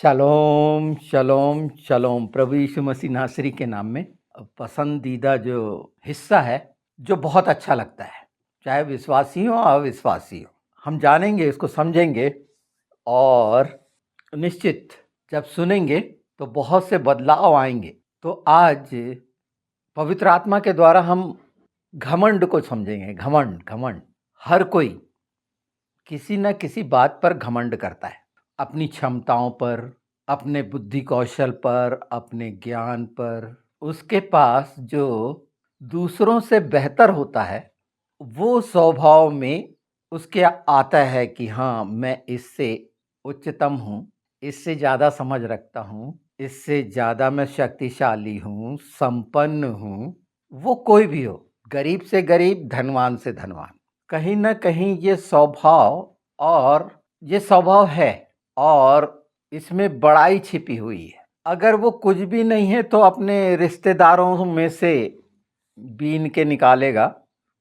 शलोम शलोम शलोम प्रभु यीशु मसीह नासरी के नाम में पसंदीदा जो हिस्सा है जो बहुत अच्छा लगता है, चाहे विश्वासी हो अविश्वासी हो, हम जानेंगे, इसको समझेंगे और निश्चित जब सुनेंगे तो बहुत से बदलाव आएंगे। तो आज पवित्र आत्मा के द्वारा हम घमंड को समझेंगे। घमंड घमंड हर कोई किसी न किसी बात पर घमंड करता है, अपनी क्षमताओं पर, अपने बुद्धि कौशल पर, अपने ज्ञान पर। उसके पास जो दूसरों से बेहतर होता है वो स्वभाव में उसके आता है कि हाँ, मैं इससे उच्चतम हूँ, इससे ज़्यादा समझ रखता हूँ, इससे ज़्यादा मैं शक्तिशाली हूँ, संपन्न हूँ। वो कोई भी हो, गरीब से गरीब, धनवान से धनवान, कहीं ना कहीं ये स्वभाव है और इसमें बड़ाई छिपी हुई है। अगर वो कुछ भी नहीं है तो अपने रिश्तेदारों में से बीन के निकालेगा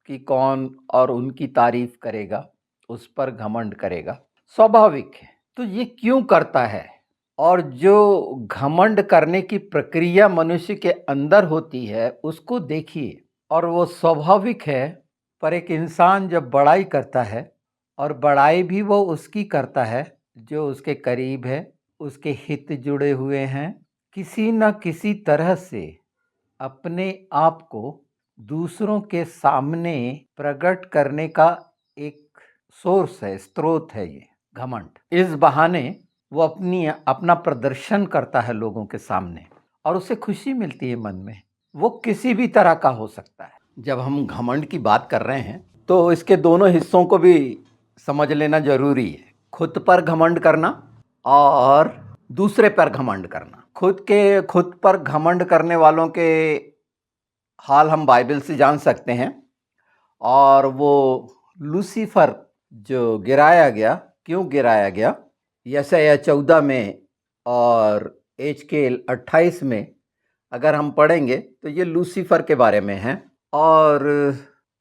कि कौन, और उनकी तारीफ करेगा, उस पर घमंड करेगा। स्वाभाविक है। तो ये क्यों करता है? और जो घमंड करने की प्रक्रिया मनुष्य के अंदर होती है उसको देखिए। और वो स्वाभाविक है, पर एक इंसान जब बड़ाई करता है, और बड़ाई भी वो उसकी करता है जो उसके करीब है, उसके हित जुड़े हुए हैं, किसी न किसी तरह से अपने आप को दूसरों के सामने प्रकट करने का एक सोर्स है, स्रोत है ये घमंड। इस बहाने वो अपना प्रदर्शन करता है लोगों के सामने और उसे खुशी मिलती है मन में। वो किसी भी तरह का हो सकता है। जब हम घमंड की बात कर रहे हैं तो इसके दोनों हिस्सों को भी समझ लेना जरूरी है। खुद पर घमंड करना और दूसरे पर घमंड करना। खुद पर घमंड करने वालों के हाल हम बाइबल से जान सकते हैं। और वो लूसीफर जो गिराया गया, क्यों गिराया गया, यशायाह 14 में और एजकेल 28 में अगर हम पढ़ेंगे तो ये लूसीफर के बारे में है। और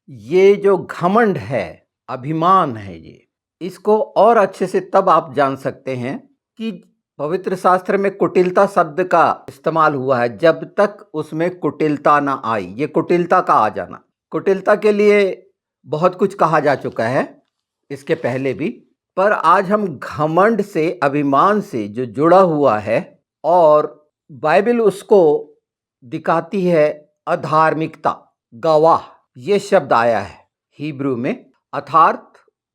ये जो घमंड है, अभिमान है, ये इसको और अच्छे से तब आप जान सकते हैं कि पवित्र शास्त्र में कुटिलता शब्द का इस्तेमाल हुआ है। जब तक उसमें कुटिलता ना आई, ये कुटिलता का आ जाना, कुटिलता के लिए बहुत कुछ कहा जा चुका है इसके पहले भी, पर आज हम घमंड से, अभिमान से जो जुड़ा हुआ है, और बाइबल उसको दिखाती है अधार्मिकता, गवाह, ये शब्द आया है हिब्रू में, अर्थात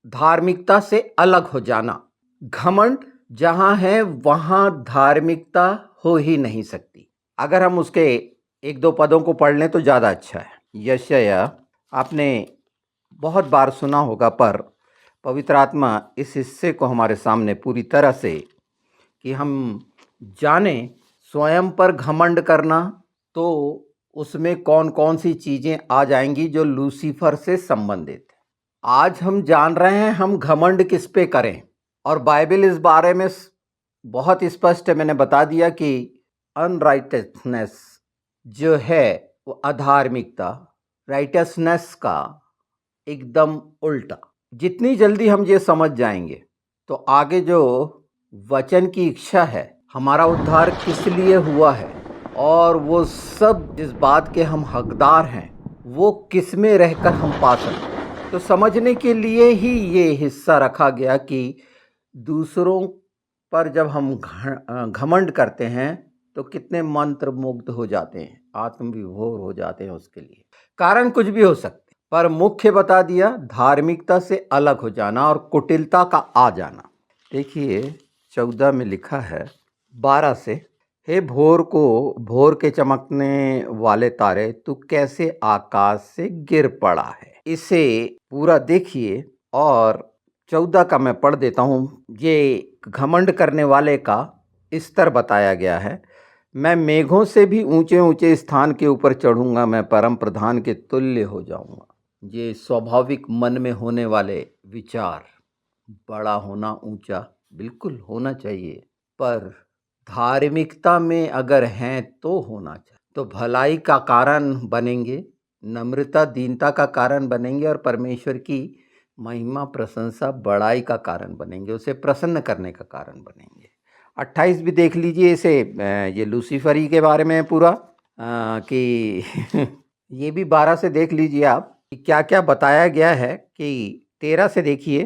धार्मिकता से अलग हो जाना। घमंड जहां है वहां धार्मिकता हो ही नहीं सकती। अगर हम उसके एक दो पदों को पढ़ लें तो ज़्यादा अच्छा है। यशायाह आपने बहुत बार सुना होगा, पर पवित्र आत्मा इस हिस्से को हमारे सामने पूरी तरह से कि हम जाने स्वयं पर घमंड करना, तो उसमें कौन कौन सी चीज़ें आ जाएंगी जो लूसीफर से संबंधित है। आज हम जान रहे हैं हम घमंड किस पे करें, और बाइबल इस बारे में बहुत स्पष्ट है। मैंने बता दिया कि अनराइटसनेस जो है वो अधार्मिकता, राइटसनेस का एकदम उल्टा। जितनी जल्दी हम ये समझ जाएंगे तो आगे जो वचन की इच्छा है, हमारा उद्धार किस लिए हुआ है, और वो सब जिस बात के हम हकदार हैं, वो किस में रहकर हम पा सकते, तो समझने के लिए ही ये हिस्सा रखा गया कि दूसरों पर जब हम घमंड करते हैं तो कितने मंत्र मुग्ध हो जाते हैं, आत्मविभोर हो जाते हैं। उसके लिए कारण कुछ भी हो सकते, पर मुख्य बता दिया, धार्मिकता से अलग हो जाना और कुटिलता का आ जाना। देखिए 14 में लिखा है 12 से, हे भोर के चमकने वाले तारे, तू कैसे आकाश से गिर पड़ा है। इसे पूरा देखिए और 14 का मैं पढ़ देता हूँ। ये घमंड करने वाले का स्तर बताया गया है। मैं मेघों से भी ऊंचे ऊंचे स्थान के ऊपर चढ़ूंगा, मैं परम प्रधान के तुल्य हो जाऊंगा। ये स्वाभाविक मन में होने वाले विचार, बड़ा होना, ऊंचा बिल्कुल होना चाहिए, पर धार्मिकता में अगर हैं तो होना चाहिए, तो भलाई का कारण बनेंगे, नम्रता दीनता का कारण बनेंगे, और परमेश्वर की महिमा प्रशंसा बड़ाई का कारण बनेंगे, उसे प्रसन्न करने का कारण बनेंगे। 28 भी देख लीजिए इसे, ये लूसीफरी के बारे में है पूरा, कि ये भी 12 से देख लीजिए आप कि क्या क्या बताया गया है। कि 13 से देखिए,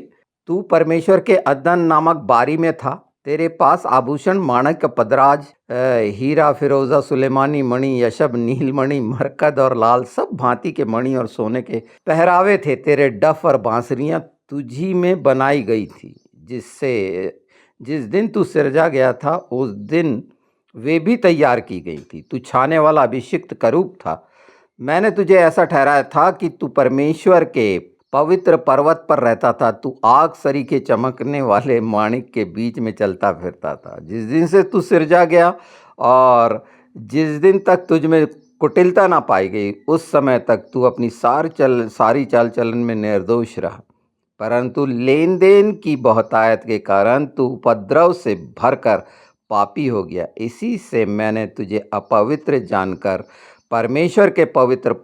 तू परमेश्वर के अदन नामक बारी में था, तेरे पास आभूषण माणक पदराज, हीरा फिरोजा सुलेमानी मणि यशब नीलमणि मरकत और लाल सब भांति के मणि और सोने के पहरावे थे। तेरे डफ और बांसुरियां तुझी में बनाई गई थी, जिससे जिस दिन तू सिरजा गया था उस दिन वे भी तैयार की गई थी। तू छाने वाला अभिषिक्त करूब था। मैंने तुझे ऐसा ठहराया था कि तू परमेश्वर के पवित्र पर्वत पर रहता था। तू आग सरी के चमकने वाले माणिक के बीच में चलता फिरता था। जिस दिन से तू सिरजा गया और जिस दिन तक तुझ में कुटिलता ना पाई गई, उस समय तक तू अपनी सारी चाल चलन में निर्दोष रहा। परंतु लेन देन की बहुतायत के कारण तू उपद्रव से भरकर पापी हो गया। इसी से मैंने तुझे अपवित्र जानकर परमेश्वर के पवित्र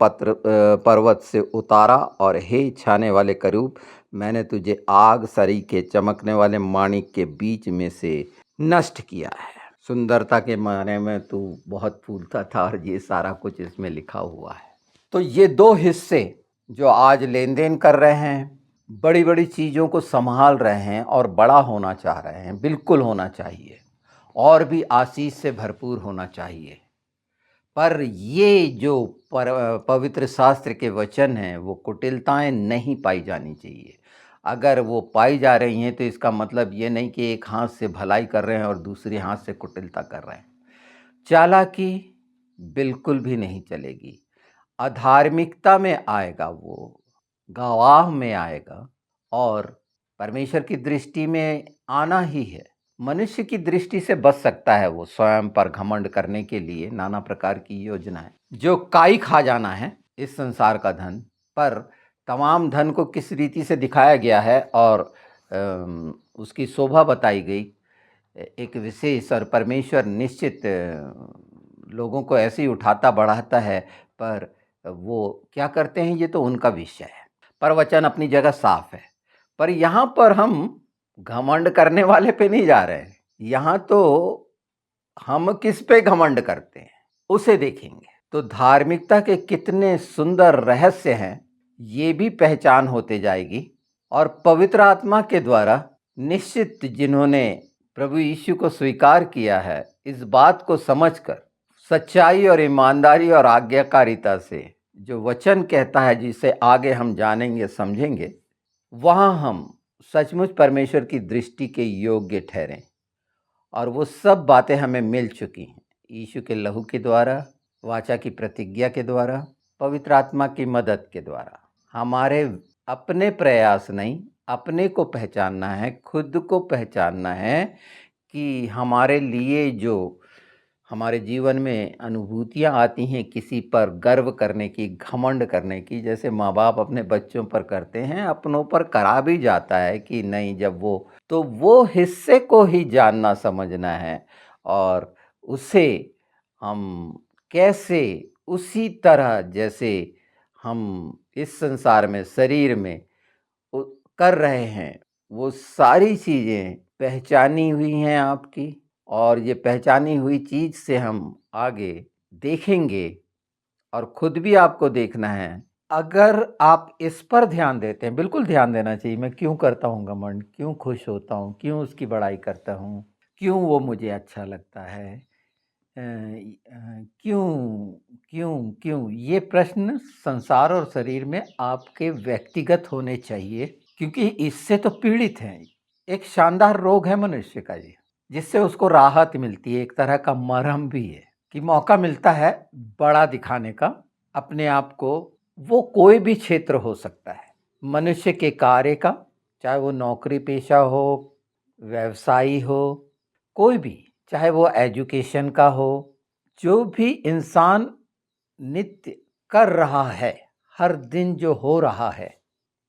पर्वत से उतारा, और हे छाने वाले करूब, मैंने तुझे आग सरी के चमकने वाले माणिक के बीच में से नष्ट किया है। सुंदरता के माने में तू बहुत फूलता था, और ये सारा कुछ इसमें लिखा हुआ है। तो ये दो हिस्से जो आज लेन देन कर रहे हैं, बड़ी बड़ी चीज़ों को संभाल रहे हैं और बड़ा होना चाह रहे हैं, बिल्कुल होना चाहिए और भी आशीष से भरपूर होना चाहिए। पर ये जो पवित्र शास्त्र के वचन हैं, वो कुटिलताएं नहीं पाई जानी चाहिए। अगर वो पाई जा रही हैं तो इसका मतलब ये नहीं कि एक हाथ से भलाई कर रहे हैं और दूसरे हाथ से कुटिलता कर रहे हैं। चालाकी बिल्कुल भी नहीं चलेगी। अधार्मिकता में आएगा, वो गवाह में आएगा, और परमेश्वर की दृष्टि में आना ही है। मनुष्य की दृष्टि से बच सकता है वो स्वयं पर घमंड करने के लिए नाना प्रकार की योजनाएं, जो काई खा जाना है इस संसार का धन। पर तमाम धन को किस रीति से दिखाया गया है और उसकी शोभा बताई गई, एक विशेष, और परमेश्वर निश्चित लोगों को ऐसे ही उठाता बढ़ाता है। पर वो क्या करते हैं ये तो उनका विषय है। पर वचन अपनी जगह साफ है। पर यहाँ पर हम घमंड करने वाले पे नहीं जा रहे हैं। यहाँ तो हम किस पे घमंड करते हैं उसे देखेंगे। तो धार्मिकता के कितने सुंदर रहस्य हैं, ये भी पहचान होते जाएगी। और पवित्र आत्मा के द्वारा निश्चित जिन्होंने प्रभु यीशु को स्वीकार किया है, इस बात को समझकर सच्चाई और ईमानदारी और आज्ञाकारिता से जो वचन कहता है, जिसे आगे हम जानेंगे समझेंगे, वहाँ हम सचमुच परमेश्वर की दृष्टि के योग्य ठहरें। और वो सब बातें हमें मिल चुकी हैं यीशु के लहू के द्वारा, वाचा की प्रतिज्ञा के द्वारा, पवित्र आत्मा की मदद के द्वारा। हमारे अपने प्रयास नहीं, अपने को पहचानना है, खुद को पहचानना है कि हमारे लिए जो हमारे जीवन में अनुभूतियाँ आती हैं किसी पर गर्व करने की, घमंड करने की, जैसे माँ बाप अपने बच्चों पर करते हैं, अपनों पर करा भी जाता है कि नहीं, जब वो हिस्से को ही जानना समझना है, और उसे हम कैसे उसी तरह जैसे हम इस संसार में शरीर में कर रहे हैं, वो सारी चीज़ें पहचानी हुई हैं आपकी। और ये पहचानी हुई चीज़ से हम आगे देखेंगे, और खुद भी आपको देखना है। अगर आप इस पर ध्यान देते हैं, बिल्कुल ध्यान देना चाहिए, मैं क्यों करता हूँ घमंड, क्यों खुश होता हूँ, क्यों उसकी बड़ाई करता हूँ, क्यों वो मुझे अच्छा लगता है, क्यों क्यों क्यों, ये प्रश्न संसार और शरीर में आपके व्यक्तिगत होने चाहिए, क्योंकि इससे तो पीड़ित हैं। एक शानदार रोग है मनुष्य का ये, जिससे उसको राहत मिलती है, एक तरह का मरहम भी है कि मौका मिलता है बड़ा दिखाने का अपने आप को। वो कोई भी क्षेत्र हो सकता है मनुष्य के कार्य का, चाहे वो नौकरी पेशा हो, व्यवसायी हो, कोई भी, चाहे वो एजुकेशन का हो, जो भी इंसान नित्य कर रहा है, हर दिन जो हो रहा है,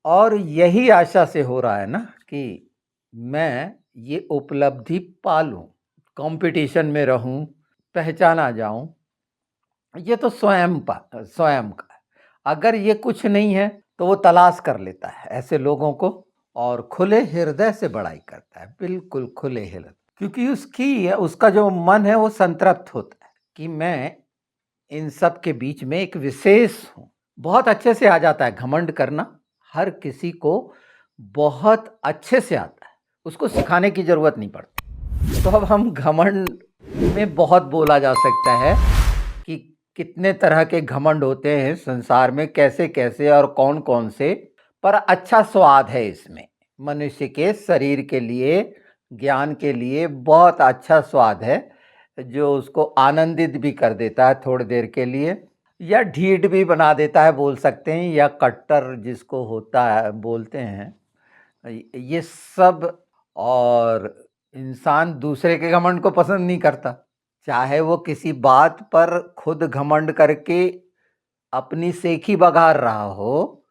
और यही आशा से हो रहा है ना कि मैं ये उपलब्धि पालूं, कंपटीशन में रहूं, पहचाना जाऊं, ये तो स्वयं का है। अगर ये कुछ नहीं है तो वो तलाश कर लेता है ऐसे लोगों को, और खुले हृदय से बड़ाई करता है, बिल्कुल खुले हृदय। क्योंकि उसका जो मन है वो संतृप्त होता है कि मैं इन सब के बीच में एक विशेष हूँ। बहुत अच्छे से आ जाता है घमंड करना, हर किसी को बहुत अच्छे से आता है, उसको सिखाने की ज़रूरत नहीं पड़ती। तो अब हम घमंड में बहुत बोला जा सकता है कि कितने तरह के घमंड होते हैं संसार में, कैसे-कैसे और कौन-कौन से, पर अच्छा स्वाद है इसमें। मनुष्य के शरीर के लिए, ज्ञान के लिए बहुत अच्छा स्वाद है, जो उसको आनंदित भी कर देता है थोड़ी देर के लिए, या ढीठ भी बना देता है बोल सकते हैं, या कट्टर जिसको होता है बोलते हैं। ये सब, और इंसान दूसरे के घमंड को पसंद नहीं करता, चाहे वो किसी बात पर खुद घमंड करके अपनी सेखी बघार रहा हो,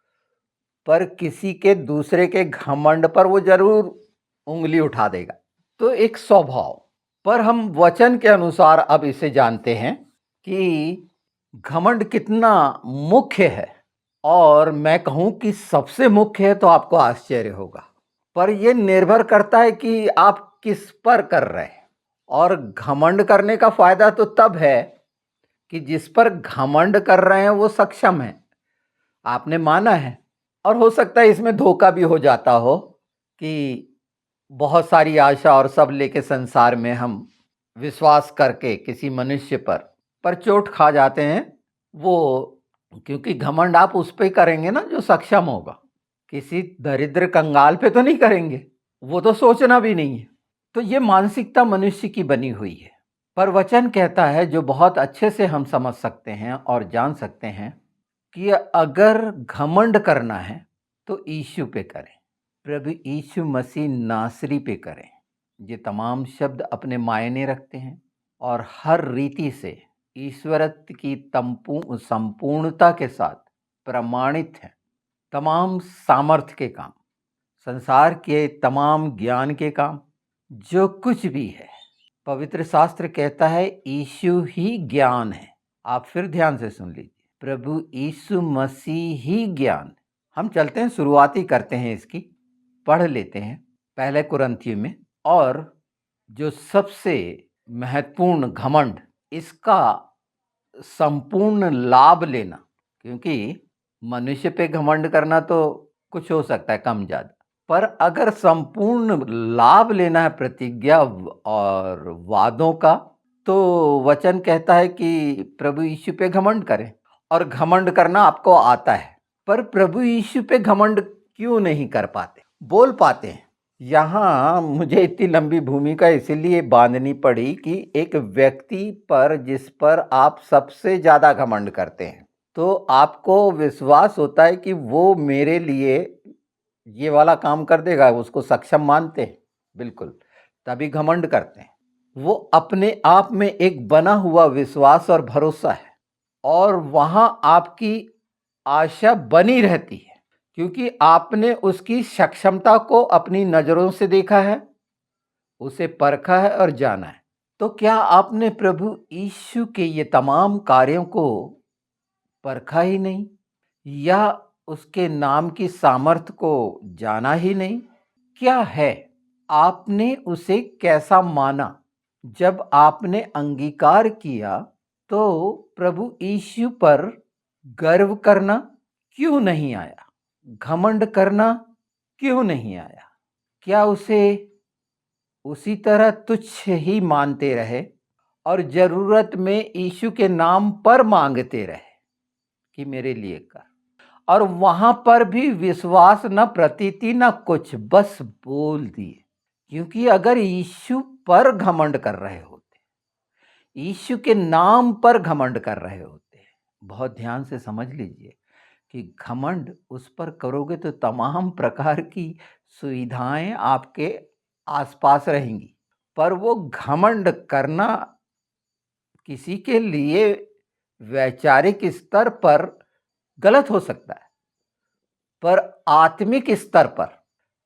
पर किसी के दूसरे के घमंड पर वो जरूर उंगली उठा देगा। तो एक स्वभाव पर हम वचन के अनुसार अब इसे जानते हैं कि घमंड कितना मुख्य है, और मैं कहूं कि सबसे मुख्य है तो आपको आश्चर्य होगा, पर यह निर्भर करता है कि आप किस पर कर रहे हैं। और घमंड करने का फायदा तो तब है कि जिस पर घमंड कर रहे हैं वो सक्षम है, आपने माना है। और हो सकता है इसमें धोखा भी हो जाता हो कि बहुत सारी आशा और सब लेके संसार में हम विश्वास करके किसी मनुष्य पर चोट खा जाते हैं। वो क्योंकि घमंड आप उस पे करेंगे ना जो सक्षम होगा, किसी दरिद्र कंगाल पे तो नहीं करेंगे, वो तो सोचना भी नहीं है। तो ये मानसिकता मनुष्य की बनी हुई है। पर वचन कहता है, जो बहुत अच्छे से हम समझ सकते हैं और जान सकते हैं, कि अगर घमंड करना है तो यीशु पे करें, प्रभु यीशु मसीह नासरी पे करें। ये तमाम शब्द अपने मायने रखते हैं और हर रीति से ईश्वरत्व की संपूर्णता के साथ प्रमाणित है। तमाम सामर्थ्य के काम, संसार के तमाम ज्ञान के काम, जो कुछ भी है, पवित्र शास्त्र कहता है यीशु ही ज्ञान है। आप फिर ध्यान से सुन लीजिए, प्रभु यीशु मसीह ही ज्ञान। हम चलते हैं, शुरुआती करते हैं इसकी, पढ़ लेते हैं पहले कुरिन्थियों में। और जो सबसे महत्वपूर्ण घमंड, इसका संपूर्ण लाभ लेना, क्योंकि मनुष्य पे घमंड करना तो कुछ हो सकता है कम ज्यादा, पर अगर संपूर्ण लाभ लेना है प्रतिज्ञा और वादों का, तो वचन कहता है कि प्रभु यीशु पे घमंड करें। और घमंड करना आपको आता है, पर प्रभु यीशु पे घमंड क्यों नहीं कर पाते, बोल पाते हैं। यहाँ मुझे इतनी लंबी भूमिका इसीलिए बांधनी पड़ी कि एक व्यक्ति पर जिस पर आप सबसे ज्यादा घमंड करते हैं, तो आपको विश्वास होता है कि वो मेरे लिए ये वाला काम कर देगा, उसको सक्षम मानते हैं, बिल्कुल, तभी घमंड करते हैं। वो अपने आप में एक बना हुआ विश्वास और भरोसा है, और वहां आपकी आशा बनी रहती है, क्योंकि आपने उसकी सक्षमता को अपनी नजरों से देखा है, उसे परखा है और जाना है। तो क्या आपने प्रभु यीशु के ये तमाम कार्यों को परखा ही नहीं, या उसके नाम की सामर्थ को जाना ही नहीं? क्या है, आपने उसे कैसा माना? जब आपने अंगीकार किया, तो प्रभु यीशु पर गर्व करना क्यों नहीं आया, घमंड करना क्यों नहीं आया? क्या उसे उसी तरह तुच्छ ही मानते रहे और जरूरत में यीशु के नाम पर मांगते रहे कि मेरे लिए कर, और वहां पर भी विश्वास न प्रतीति न कुछ, बस बोल दिए? क्योंकि अगर यीशु पर घमंड कर रहे होते, यीशु के नाम पर घमंड कर रहे होते, बहुत ध्यान से समझ लीजिए कि घमंड उस पर करोगे तो तमाम प्रकार की सुविधाएं आपके आसपास रहेंगी, पर वो घमंड करना किसी के लिए वैचारिक स्तर पर गलत हो सकता है, पर आत्मिक स्तर पर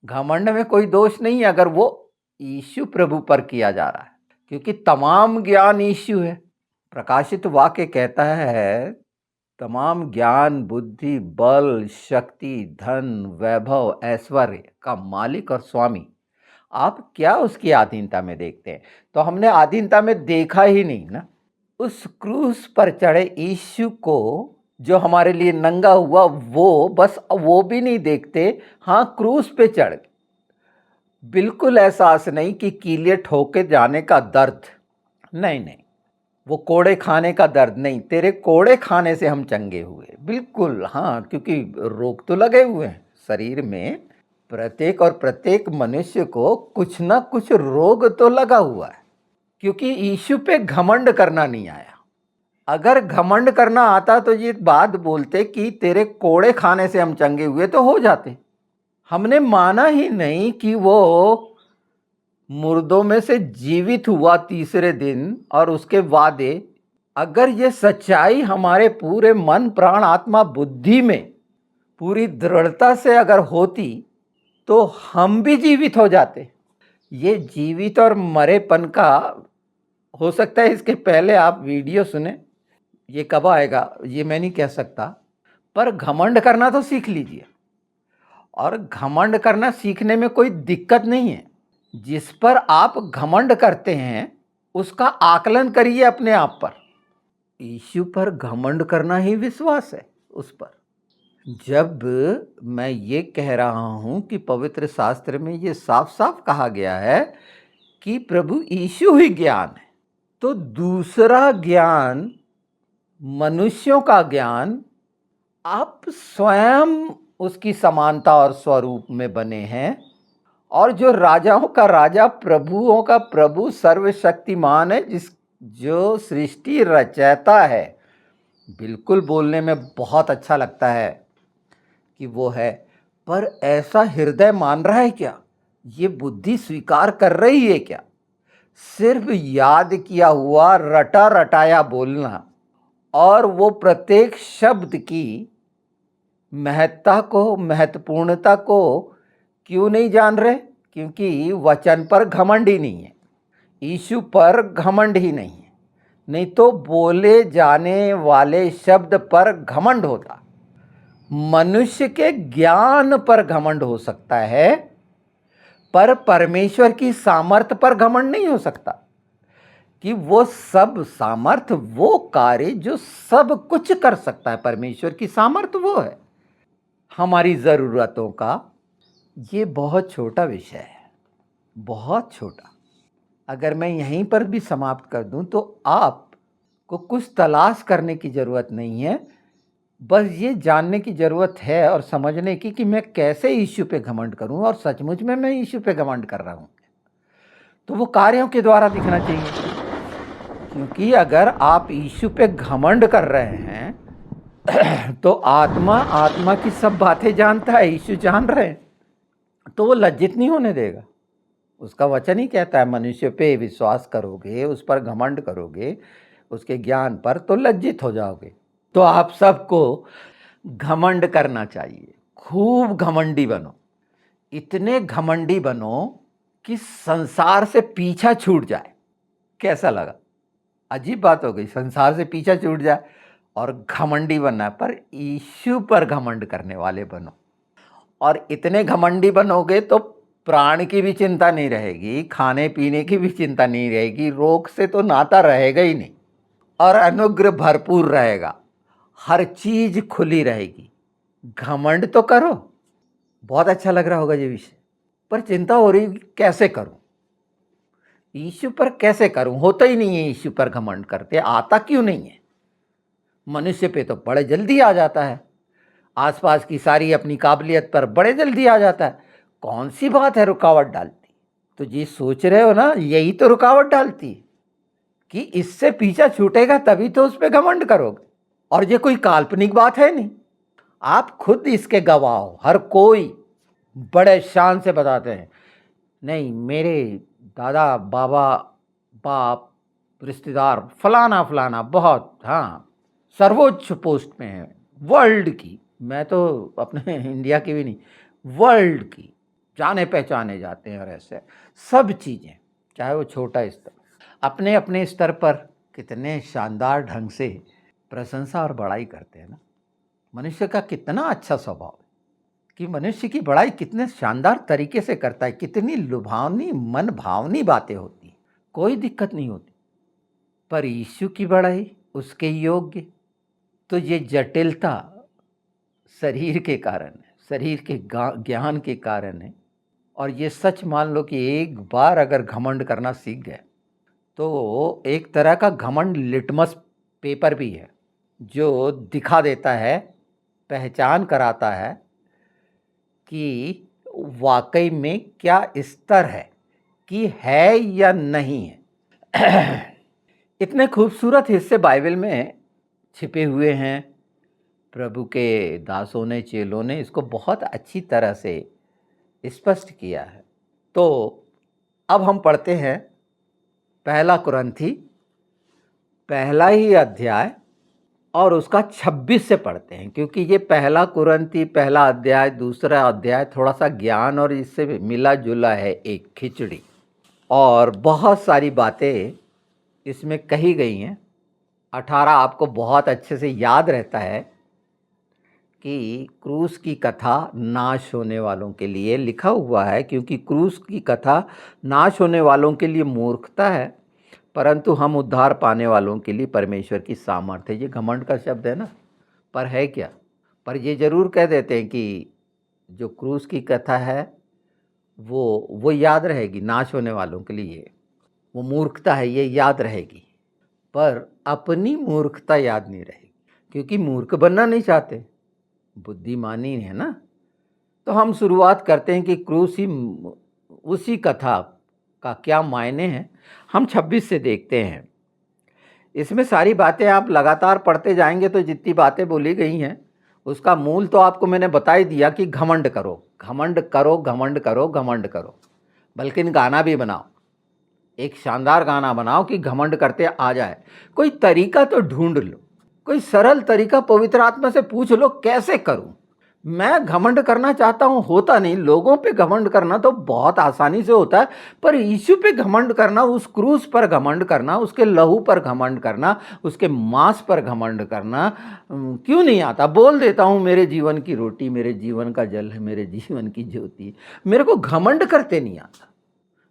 घमंड में कोई दोष नहीं अगर वो यीशु प्रभु पर किया जा रहा है, क्योंकि तमाम ज्ञान यीशु है। प्रकाशित वाक्य कहता है, तमाम ज्ञान, बुद्धि, बल, शक्ति, धन, वैभव, ऐश्वर्य का मालिक और स्वामी आप क्या उसकी आधीनता में देखते हैं? तो हमने आधीनता में देखा ही नहीं ना। उस क्रूस पर चढ़े यीशु को जो हमारे लिए नंगा हुआ, वो बस वो भी नहीं देखते। हाँ, क्रूस पे चढ़ बिल्कुल एहसास नहीं कि कीले ठोके जाने का दर्द, नहीं नहीं, वो कोड़े खाने का दर्द नहीं, तेरे कोड़े खाने से हम चंगे हुए, बिल्कुल। हाँ, क्योंकि रोग तो लगे हुए हैं शरीर में। प्रत्येक और प्रत्येक मनुष्य को कुछ ना कुछ रोग तो लगा हुआ है, क्योंकि यीशु पे घमंड करना नहीं आया। अगर घमंड करना आता तो ये बात बोलते कि तेरे कोड़े खाने से हम चंगे हुए, तो हो जाते। हमने माना ही नहीं कि वो मुर्दों में से जीवित हुआ तीसरे दिन, और उसके वादे, अगर ये सच्चाई हमारे पूरे मन प्राण आत्मा बुद्धि में पूरी दृढ़ता से अगर होती, तो हम भी जीवित हो जाते। ये जीवित और मरेपन का, हो सकता है इसके पहले आप वीडियो सुने, ये कब आएगा ये मैं नहीं कह सकता, पर घमंड करना तो सीख लीजिए। और घमंड करना सीखने में कोई दिक्कत नहीं है। जिस पर आप घमंड करते हैं उसका आकलन करिए अपने आप पर। यीशु पर घमंड करना ही विश्वास है उस पर। जब मैं ये कह रहा हूं कि पवित्र शास्त्र में ये साफ साफ कहा गया है कि प्रभु यीशु ही ज्ञान है, तो दूसरा ज्ञान, मनुष्यों का ज्ञान, आप स्वयं उसकी समानता और स्वरूप में बने हैं। और जो राजाओं का राजा, प्रभुओं का प्रभु, सर्वशक्तिमान है, जो सृष्टि रचयिता है, बिल्कुल बोलने में बहुत अच्छा लगता है कि वो है, पर ऐसा हृदय मान रहा है क्या? ये बुद्धि स्वीकार कर रही है क्या? सिर्फ याद किया हुआ, रटा रटाया बोलना, और वो प्रत्येक शब्द की महत्ता को, महत्वपूर्णता को क्यों नहीं जान रहे? क्योंकि वचन पर घमंड ही नहीं है, यीशु पर घमंड ही नहीं है। नहीं तो बोले जाने वाले शब्द पर घमंड होता। मनुष्य के ज्ञान पर घमंड हो सकता है, पर परमेश्वर की सामर्थ पर घमंड नहीं हो सकता, कि वो सब सामर्थ, वो कार्य जो सब कुछ कर सकता है, परमेश्वर की सामर्थ वो है। हमारी ज़रूरतों का ये बहुत छोटा विषय है, बहुत छोटा। अगर मैं यहीं पर भी समाप्त कर दूं तो आपको कुछ तलाश करने की ज़रूरत नहीं है, बस ये जानने की ज़रूरत है और समझने की कि मैं कैसे यीशु पे घमंड करूं, और सचमुच में मैं यीशु पे घमंड कर रहा हूं, तो वो कार्यों के द्वारा दिखना चाहिए। क्योंकि अगर आप यीशु पे घमंड कर रहे हैं तो आत्मा की सब बातें जानता है, यीशु जान रहे हैं, तो वो लज्जित नहीं होने देगा। उसका वचन ही कहता है, मनुष्य पे विश्वास करोगे, उस पर घमंड करोगे, उसके ज्ञान पर, तो लज्जित हो जाओगे। तो आप सबको घमंड करना चाहिए, खूब घमंडी बनो, इतने घमंडी बनो कि संसार से पीछा छूट जाए। कैसा लगा? अजीब बात हो गई, संसार से पीछा छूट जाए और घमंडी बनना है, पर यीशु पर घमंड करने वाले बनो। और इतने घमंडी बनोगे तो प्राण की भी चिंता नहीं रहेगी, खाने पीने की भी चिंता नहीं रहेगी, रोग से तो नाता रहेगा ही नहीं, और अनुग्रह भरपूर रहेगा, हर चीज खुली रहेगी। घमंड तो करो, बहुत अच्छा लग रहा होगा ये विषय, पर चिंता हो रही कैसे करूं, यीशु पर कैसे करूं? होता ही नहीं है यीशु पर घमंड करते, आता क्यों नहीं है? मनुष्य पे तो बड़े जल्दी आ जाता है, आसपास की सारी अपनी काबिलियत पर बड़े जल्दी आ जाता है। कौन सी बात है रुकावट डालती? तो ये सोच रहे हो ना, यही तो रुकावट डालती है कि इससे पीछा छूटेगा तभी तो उस पर घमंड करोगे। और ये कोई काल्पनिक बात है नहीं, आप खुद इसके गवाह हो। हर कोई बड़े शान से बताते हैं, नहीं मेरे दादा बाबा बाप रिश्तेदार फलाना फलाना बहुत, हाँ, सर्वोच्च पोस्ट में है वर्ल्ड की, मैं तो अपने इंडिया की भी नहीं, वर्ल्ड की जाने पहचाने जाते हैं। और ऐसे सब चीज़ें, चाहे वो छोटा स्तर, अपने अपने स्तर पर कितने शानदार ढंग से प्रशंसा और बड़ाई करते हैं ना। मनुष्य का कितना अच्छा स्वभाव है, कि मनुष्य की बड़ाई कितने शानदार तरीके से करता है, कितनी लुभावनी मन भावनी बातें होती हैं, कोई दिक्कत नहीं होती। पर यीशु की बड़ाई उसके योग्य। तो ये जटिलता शरीर के कारण है, शरीर के ज्ञान के कारण है। और ये सच मान लो कि एक बार अगर घमंड करना सीख गए तो एक तरह का घमंड लिटमस पेपर भी है, जो दिखा देता है, पहचान कराता है कि वाकई में क्या स्तर है, कि है या नहीं है। इतने खूबसूरत हिस्से बाइबल में छिपे हुए हैं। प्रभु के दासों ने, चेलों ने इसको बहुत अच्छी तरह से स्पष्ट किया है। तो अब हम पढ़ते हैं पहला कुरिन्थी पहला ही अध्याय और उसका 26 से पढ़ते हैं, क्योंकि ये पहला कुरिन्थी पहला अध्याय दूसरा अध्याय थोड़ा सा ज्ञान और इससे मिला जुला है, एक खिचड़ी, और बहुत सारी बातें इसमें कही गई हैं। 18 आपको बहुत अच्छे से याद रहता है कि क्रूस की कथा नाश होने वालों के लिए लिखा हुआ है, क्योंकि क्रूस की कथा नाश होने वालों के लिए मूर्खता है, परंतु हम उद्धार पाने वालों के लिए परमेश्वर की सामर्थ्य है। ये घमंड का शब्द है ना, पर है क्या? पर ये जरूर कह देते हैं कि जो क्रूस की कथा है वो याद रहेगी, नाश होने वालों के लिए वो मूर्खता है, ये याद रहेगी, पर अपनी मूर्खता याद नहीं रहेगी, क्योंकि मूर्ख बनना नहीं चाहते, बुद्धिमानी है ना। तो हम शुरुआत करते हैं कि क्रूस ही उसी कथा का क्या मायने हैं, हम 26 से देखते हैं। इसमें सारी बातें आप लगातार पढ़ते जाएंगे तो जितनी बातें बोली गई हैं उसका मूल तो आपको मैंने बता ही दिया कि घमंड करो, घमंड करो, घमंड करो, घमंड करो। बल्कि गाना भी बनाओ, एक शानदार गाना बनाओ कि घमंड करते आ जाए। कोई तरीका तो ढूंढ लो, कोई सरल तरीका पवित्र आत्मा से पूछ लो, कैसे करूं? मैं घमंड करना चाहता हूं, होता नहीं। लोगों पे घमंड करना तो बहुत आसानी से होता है, पर यीशु पे घमंड करना, उस क्रूस पर घमंड करना, उसके लहू पर घमंड करना, उसके मांस पर घमंड करना क्यों नहीं आता? बोल देता हूं, मेरे जीवन की रोटी, मेरे जीवन का जल है, मेरे जीवन की ज्योति। मेरे को घमंड करते नहीं आता,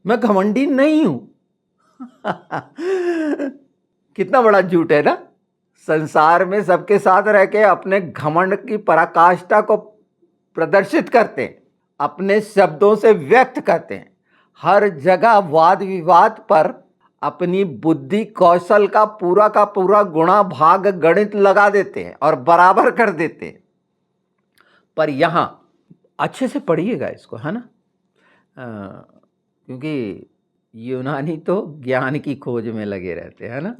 मैं घमंडी नहीं हूं। कितना बड़ा झूठ है ना। संसार में सबके साथ रह के अपने घमंड की पराकाष्ठा को प्रदर्शित करते हैं, अपने शब्दों से व्यक्त करते हैं, हर जगह वाद विवाद पर अपनी बुद्धि कौशल का पूरा गुणा भाग गणित लगा देते हैं और बराबर कर देते हैं। पर यहां अच्छे से पढ़िएगा इसको, है ना, क्योंकि यूनानी तो ज्ञान की खोज में लगे रहते हैं ना।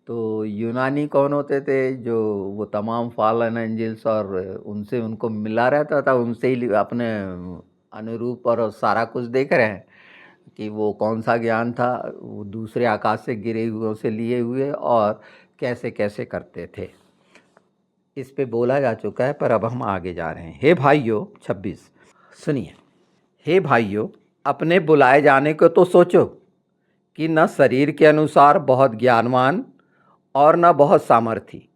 तो यूनानी कौन होते थे? जो वो तमाम फॉलन एंजल्स और उनसे उनको मिला रहता था, उनसे ही अपने अनुरूप और सारा कुछ देख रहे हैं कि वो कौन सा ज्ञान था, वो दूसरे आकाश से गिरे हुए से लिए हुए और कैसे कैसे करते थे। इस पे बोला जा चुका है, पर अब हम आगे जा रहे हैं। हे भाइयों, 26 सुनिए। हे भाइयों, अपने बुलाए जाने को तो सोचो कि न शरीर के अनुसार बहुत ज्ञानवान और न बहुत सामर्थी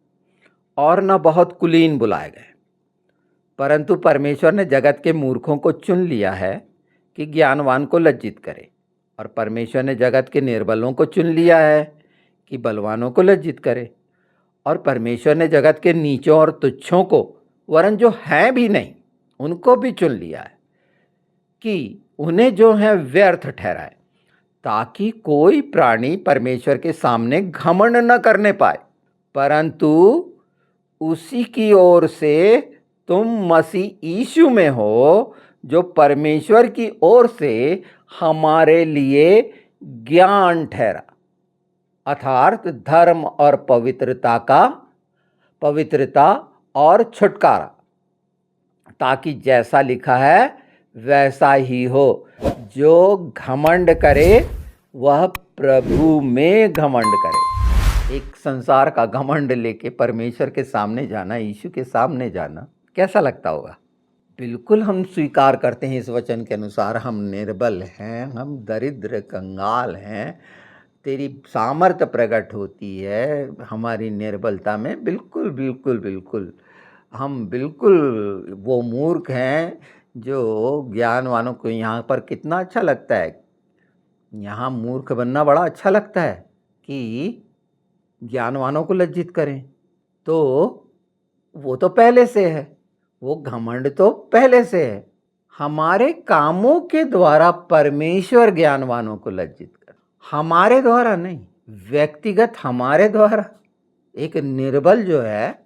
और न बहुत कुलीन बुलाए गए, परंतु परमेश्वर ने जगत के मूर्खों को चुन लिया है कि ज्ञानवान को लज्जित करे, और परमेश्वर ने जगत के निर्बलों को चुन लिया है कि बलवानों को लज्जित करे, और परमेश्वर ने जगत के नीचों और तुच्छों को, वरन जो हैं भी नहीं उनको भी चुन लिया है कि उन्हें जो है व्यर्थ ठहराए, ताकि कोई प्राणी परमेश्वर के सामने घमंड न करने पाए, परंतु उसी की ओर से तुम मसीह यीशु में हो, जो परमेश्वर की ओर से हमारे लिए ज्ञान ठहरा, अर्थात धर्म और पवित्रता और छुटकारा, ताकि जैसा लिखा है वैसा ही हो। जो घमंड करे वह प्रभु में घमंड करे। एक संसार का घमंड लेके परमेश्वर के सामने जाना, यीशु के सामने जाना, कैसा लगता होगा? बिल्कुल हम स्वीकार करते हैं इस वचन के अनुसार, हम निर्बल हैं, हम दरिद्र कंगाल हैं, तेरी सामर्थ्य प्रकट होती है हमारी निर्बलता में। बिल्कुल बिल्कुल बिल्कुल हम बिल्कुल वो मूर्ख हैं जो ज्ञानवानों को यहाँ पर कितना अच्छा लगता है, यहाँ मूर्ख बनना बड़ा अच्छा लगता है कि ज्ञानवानों को लज्जित करें। तो वो तो पहले से है, वो घमंड तो पहले से है। हमारे कामों के द्वारा परमेश्वर ज्ञानवानों को लज्जित कर, हमारे द्वारा नहीं, व्यक्तिगत हमारे द्वारा। एक निर्बल जो है,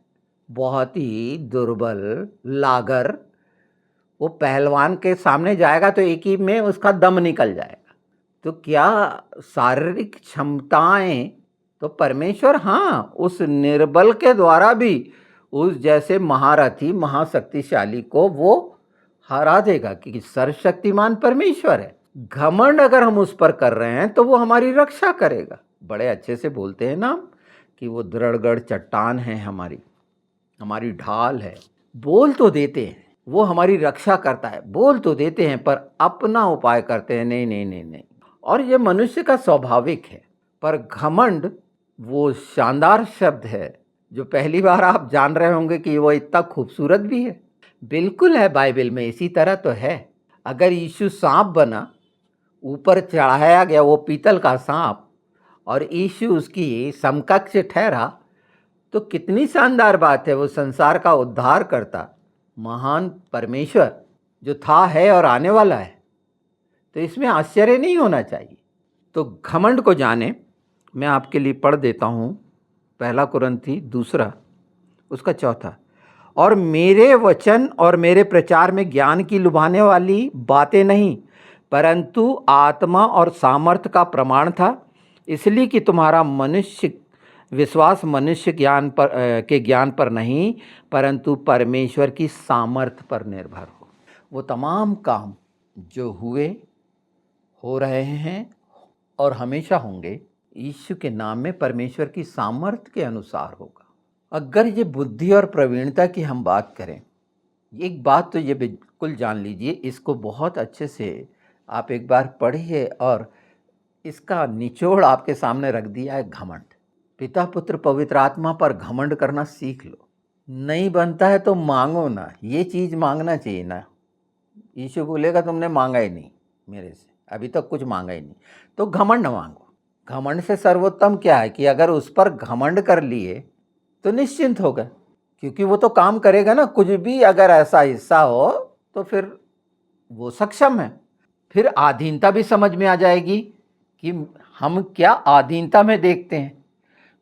बहुत ही दुर्बल लागर, वो पहलवान के सामने जाएगा तो एक ही में उसका दम निकल जाएगा। तो क्या शारीरिक क्षमताएं तो परमेश्वर, हाँ, उस निर्बल के द्वारा भी उस जैसे महारथी महाशक्तिशाली को वो हरा देगा, क्योंकि सर्वशक्तिमान परमेश्वर है। घमंड अगर हम उस पर कर रहे हैं तो वो हमारी रक्षा करेगा। बड़े अच्छे से बोलते हैं ना कि वो दृढ़गढ़ चट्टान है, हमारी ढाल है। बोल तो देते हैं वो हमारी रक्षा करता है, बोल तो देते हैं, पर अपना उपाय करते हैं, नहीं नहीं नहीं नहीं। और ये मनुष्य का स्वाभाविक है। पर घमंड वो शानदार शब्द है जो पहली बार आप जान रहे होंगे कि वो इतना खूबसूरत भी है। बिल्कुल है, बाइबल में इसी तरह तो है। अगर यीशु सांप बना, ऊपर चढ़ाया गया वो पीतल का सांप, और यीशु उसकी समकक्ष ठहरा, तो कितनी शानदार बात है। वो संसार का उद्धार करता महान परमेश्वर जो था, है और आने वाला है, तो इसमें आश्चर्य नहीं होना चाहिए। तो घमंड को जाने, मैं आपके लिए पढ़ देता हूँ, पहला कुरिन्थी 2 उसका 4। और मेरे वचन और मेरे प्रचार में ज्ञान की लुभाने वाली बातें नहीं, परंतु आत्मा और सामर्थ्य का प्रमाण था, इसलिए कि तुम्हारा मनुष्य विश्वास मनुष्य ज्ञान पर के ज्ञान पर नहीं, परंतु परमेश्वर की सामर्थ्य पर निर्भर हो। वो तमाम काम जो हुए, हो रहे हैं और हमेशा होंगे, यीशु के नाम में परमेश्वर की सामर्थ्य के अनुसार होगा। अगर ये बुद्धि और प्रवीणता की हम बात करें, एक बात तो ये बिल्कुल जान लीजिए, इसको बहुत अच्छे से आप एक बार पढ़िए, और इसका निचोड़ आपके सामने रख दिया है घमंड। पिता पुत्र पवित्र आत्मा पर घमंड करना सीख लो। नहीं बनता है तो मांगो ना, ये चीज़ मांगना चाहिए ना। यीशु बोलेगा तुमने मांगा ही नहीं मेरे से, अभी तक कुछ मांगा ही नहीं, तो घमंड मांगो। घमंड से सर्वोत्तम क्या है कि अगर उस पर घमंड कर लिए तो निश्चिंत हो गए, क्योंकि वो तो काम करेगा ना। कुछ भी अगर ऐसा हिस्सा हो तो फिर वो सक्षम है। फिर आधीनता भी समझ में आ जाएगी कि हम क्या आधीनता में देखते हैं।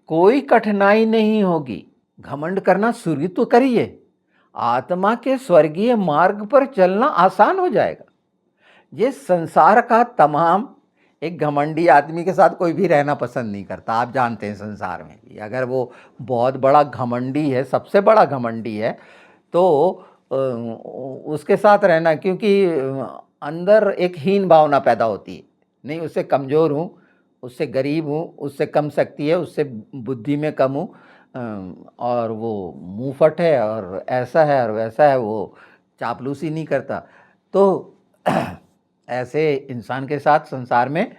कोई कठिनाई नहीं होगी, घमंड करना शुरू तो करिए, आत्मा के स्वर्गीय मार्ग पर चलना आसान हो जाएगा। ये संसार का तमाम, एक घमंडी आदमी के साथ कोई भी रहना पसंद नहीं करता। आप जानते हैं संसार में भी अगर वो बहुत बड़ा घमंडी है, सबसे बड़ा घमंडी है, तो उसके साथ रहना, क्योंकि अंदर एक हीन भावना पैदा होती है, नहीं उससे कमज़ोर हूँ, उससे गरीब हूँ, उससे कम शक्ति है, उससे बुद्धि में कम हूँ, और वो मुँहफट है और ऐसा है और वैसा है, वो चापलूसी नहीं करता। तो ऐसे इंसान के साथ संसार में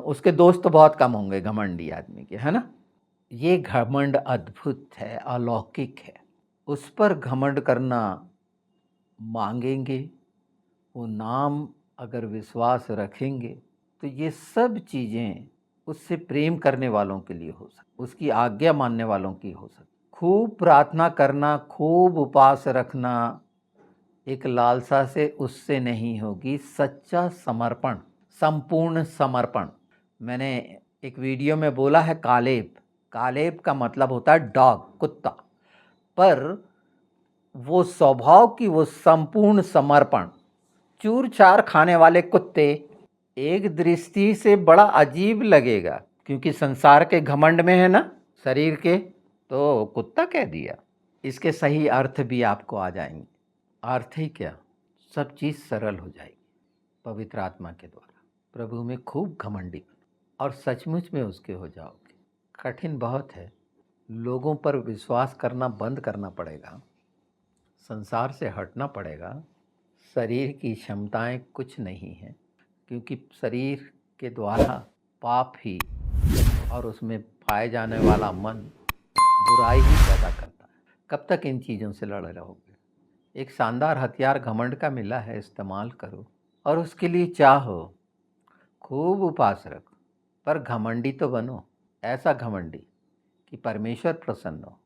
उसके दोस्त तो बहुत कम होंगे घमंडी आदमी के, है ना। ये घमंड अद्भुत है, अलौकिक है। उस पर घमंड करना, मांगेंगे वो नाम, अगर विश्वास रखेंगे तो ये सब चीज़ें उससे प्रेम करने वालों के लिए हो सकती, उसकी आज्ञा मानने वालों की हो सकती। खूब प्रार्थना करना, खूब उपवास रखना एक लालसा से उससे नहीं होगी। सच्चा समर्पण, संपूर्ण समर्पण। मैंने एक वीडियो में बोला है कालेब, कालेब का मतलब होता है डॉग, कुत्ता, पर वो स्वभाव की वो संपूर्ण समर्पण। चूर चार खाने वाले कुत्ते एक दृष्टि से बड़ा अजीब लगेगा, क्योंकि संसार के घमंड में है ना, शरीर के, तो कुत्ता कह दिया। इसके सही अर्थ भी आपको आ जाएंगे। अर्थ ही क्या, सब चीज़ सरल हो जाएगी पवित्र आत्मा के द्वारा। प्रभु में खूब घमंडी बनो और सचमुच में उसके हो जाओगे। कठिन बहुत है, लोगों पर विश्वास करना बंद करना पड़ेगा, संसार से हटना पड़ेगा। शरीर की क्षमताएं कुछ नहीं हैं, क्योंकि शरीर के द्वारा पाप ही और उसमें पाए जाने वाला मन बुराई ही पैदा करता है। कब तक इन चीज़ों से लड़े रहोगे? एक शानदार हथियार घमंड का मिला है, इस्तेमाल करो और उसके लिए चाहो, खूब उपास रखो, पर घमंडी तो बनो, ऐसा घमंडी कि परमेश्वर प्रसन्न हो।